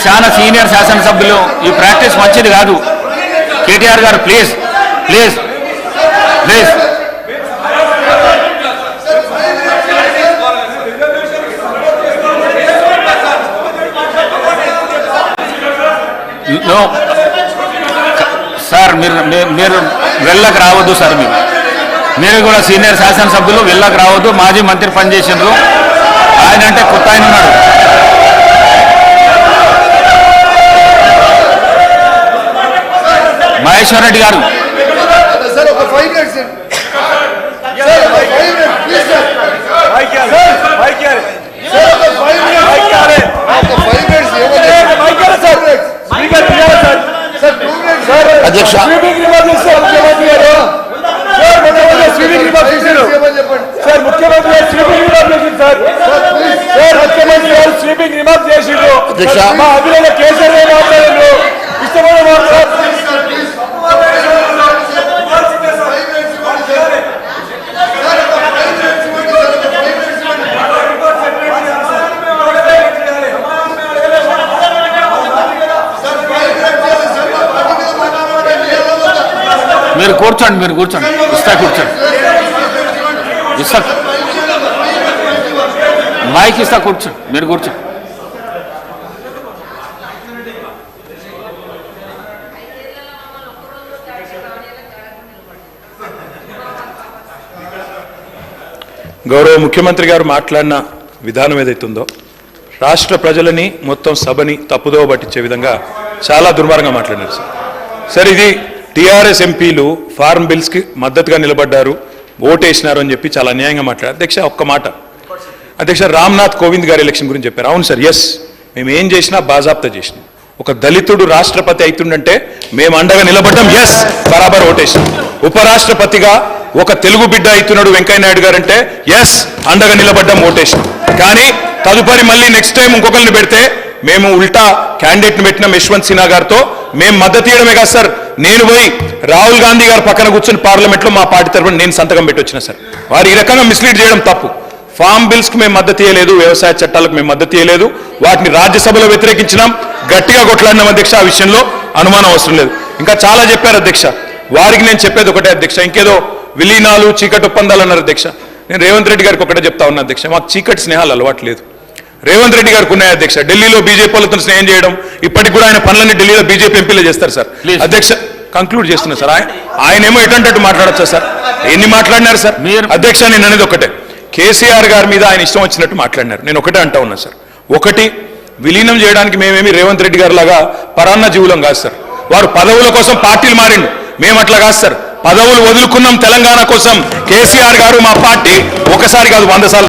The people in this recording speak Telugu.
చాలా సీనియర్ శాసనసభ్యులు ఈ ప్రాక్టీస్ మంచిది కాదు. కేటీఆర్ గారు ప్లీజ్ ప్లీజ్ ప్లీజ్ సార్ మీరు వెళ్ళకు రావద్దు సార్. మీరు కూడా సీనియర్ శాసనసభ్యులు వెళ్ళకు రావద్దు. మాజీ మంత్రి పనిచేసిండ్రు. ఆయన అంటే కొత్త ఆయన ఉన్నాడు. మహేశ్వర్ రెడ్డి గారు అధ్యక్ష స్వీపింగ్ రిమార్క్ చేసిండ్రు. మా అభినందన కేసీఆర్ మాట్లాడారు. ఇష్టమైన మీరు కూర్చోండి ఇస్తా కూర్చోండి. ఇస్తా మైక్ ఇస్తా కూర్చోండి. మీరు కూర్చోండి. గౌరవ ముఖ్యమంత్రి గారు మాట్లాడిన విధానం ఏదైతుందో రాష్ట్ర ప్రజలని మొత్తం సభని తప్పుదోవ పట్టించే విధంగా చాలా దుర్మార్గంగా మాట్లాడారు సార్. ఇది టీఆర్ఎస్ ఎంపీలు ఫార్మ్ బిల్స్కి మద్దతుగా నిలబడ్డారు, ఓటేసినారు అని చెప్పి చాలా అన్యాయంగా మాట్లాడారు. అధ్యక్ష ఒక్క మాట అధ్యక్ష, రామ్నాథ్ కోవింద్ గారి ఎలక్షన్ గురించి చెప్పారు. అవును సార్, ఎస్ మేము ఏం చేసినా బాజాప్తా చేసినాం. ఒక దళితుడు రాష్ట్రపతి అవుతుండంటే మేము అండగా నిలబడ్డాం, ఎస్ బరాబర్ ఓటేసినాం. ఉపరాష్ట్రపతిగా ఒక తెలుగు బిడ్డ అవుతున్నాడు వెంకయ్య నాయుడు గారు అంటే ఎస్ అండగా నిలబడ్డాం, ఓటేసినాం. కానీ తదుపరి మళ్ళీ నెక్స్ట్ టైం ఇంకొకరిని పెడితే మేము ఉల్టా క్యాండిడేట్ని పెట్టినాం యశ్వంత్ సిన్హా గారితో. మేము మద్దతు ఇవ్వడమే కాదు సార్, నేను పోయి రాహుల్ గాంధీ గారు పక్కన కూర్చొని పార్లమెంట్లో మా పార్టీ తరఫున నేను సంతకం పెట్టి వచ్చిన సార్. వారు ఈ రకంగా మిస్లీడ్ చేయడం తప్పు. ఫార్మ్ బిల్స్కి మేము మద్దతు ఇవ్వలేదు, వ్యవసాయ చట్టాలకు మేము మద్దతు ఇవ్వలేదు. వాటిని రాజ్యసభలో వ్యతిరేకించినాం, గట్టిగా కొట్లాడినాం అధ్యక్ష. ఆ విషయంలో అనుమానం అవసరం లేదు. ఇంకా చాలా చెప్పారు అధ్యక్ష. వారికి నేను చెప్పేది ఒకటే అధ్యక్ష, ఇంకేదో విలీనాలు చీకటి ఒప్పందాలు అన్నారు అధ్యక్ష. నేను రేవంత్ రెడ్డి గారికి ఒకటే చెప్తా ఉన్నా అధ్యక్ష, మాకు చీకటి స్నేహాలు అలవాటు లేదు. రేవంత్ రెడ్డి గారికి ఉన్నాయి అధ్యక్ష. ఢిల్లీలో బీజేపీ వాళ్ళతో స్నేహం చేయడం, ఇప్పటికి కూడా ఆయన పనులన్నీ ఢిల్లీలో బీజేపీ ఎంపీలే చేస్తారు సార్. అధ్యక్ష కంక్లూడ్ చేస్తున్నా సార్. ఆయన ఏమో ఎటంటే మాట్లాడచ్చా సార్? ఎన్ని మాట్లాడినారు సార్? అధ్యక్ష నేను అనేది ఒకటే, కేసీఆర్ గారి మీద ఆయన ఇష్టం వచ్చినట్టు మాట్లాడినారు. నేను ఒకటే అంటా ఉన్నా సార్, ఒకటి విలీనం చేయడానికి మేమేమి రేవంత్ రెడ్డి గారి లాగా పరాన్న జీవులం కాదు సార్. వారు పదవుల కోసం పార్టీలు మారిండు, మేము అట్లా కాదు సార్. పదవులు వదులుకున్నాం తెలంగాణ కోసం. కేసీఆర్ గారు మా పార్టీ ఒకసారి కాదు 100 సార్లు